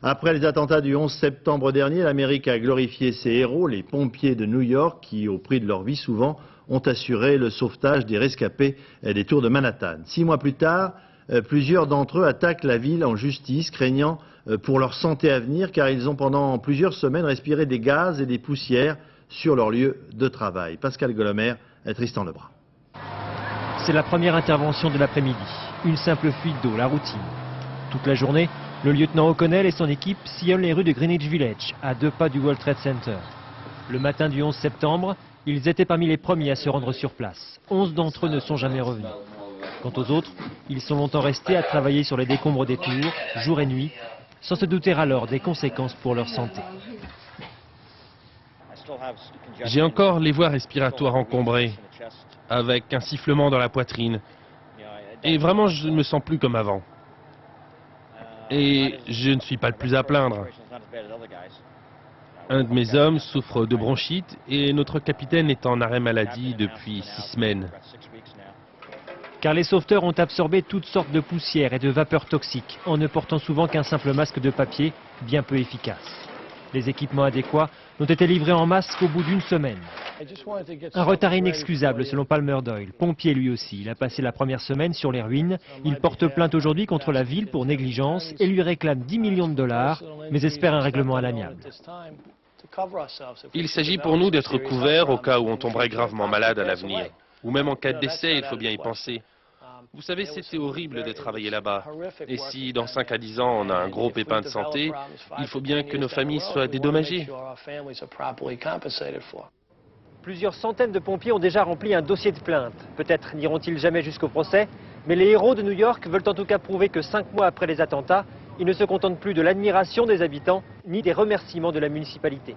Après les attentats du 11 septembre dernier, l'Amérique a glorifié ses héros, les pompiers de New York, qui, au prix de leur vie souvent, ont assuré le sauvetage des rescapés des tours de Manhattan. 6 mois plus tard, plusieurs d'entre eux attaquent la ville en justice, craignant pour leur santé à venir, car ils ont pendant plusieurs semaines respiré des gaz et des poussières sur leur lieu de travail. Pascal Golomer, Tristan Lebrun. C'est la première intervention de l'après-midi. Une simple fuite d'eau, la routine. Toute la journée, le lieutenant O'Connell et son équipe sillonnent les rues de Greenwich Village, à 2 pas du World Trade Center. Le matin du 11 septembre, ils étaient parmi les premiers à se rendre sur place. 11 d'entre eux ne sont jamais revenus. Quant aux autres, ils sont longtemps restés à travailler sur les décombres des tours, jour et nuit, sans se douter alors des conséquences pour leur santé. J'ai encore les voies respiratoires encombrées, avec un sifflement dans la poitrine. Et vraiment, je ne me sens plus comme avant. Et je ne suis pas le plus à plaindre. Un de mes hommes souffre de bronchite et notre capitaine est en arrêt maladie depuis 6 semaines. Car les sauveteurs ont absorbé toutes sortes de poussières et de vapeurs toxiques, en ne portant souvent qu'un simple masque de papier, bien peu efficace. Les équipements adéquats ont été livrés en masse qu'au bout d'une semaine. Un retard inexcusable selon Palmer Doyle, pompier lui aussi. Il a passé la première semaine sur les ruines. Il porte plainte aujourd'hui contre la ville pour négligence et lui réclame 10 millions de dollars, mais espère un règlement à l'amiable. Il s'agit pour nous d'être couverts au cas où on tomberait gravement malade à l'avenir. Ou même en cas de décès, il faut bien y penser. Vous savez, c'était horrible de travailler là-bas. Et si dans 5 à 10 ans, on a un gros pépin de santé, il faut bien que nos familles soient dédommagées. Plusieurs centaines de pompiers ont déjà rempli un dossier de plainte. Peut-être n'iront-ils jamais jusqu'au procès, mais les héros de New York veulent en tout cas prouver que 5 mois après les attentats, ils ne se contentent plus de l'admiration des habitants, ni des remerciements de la municipalité.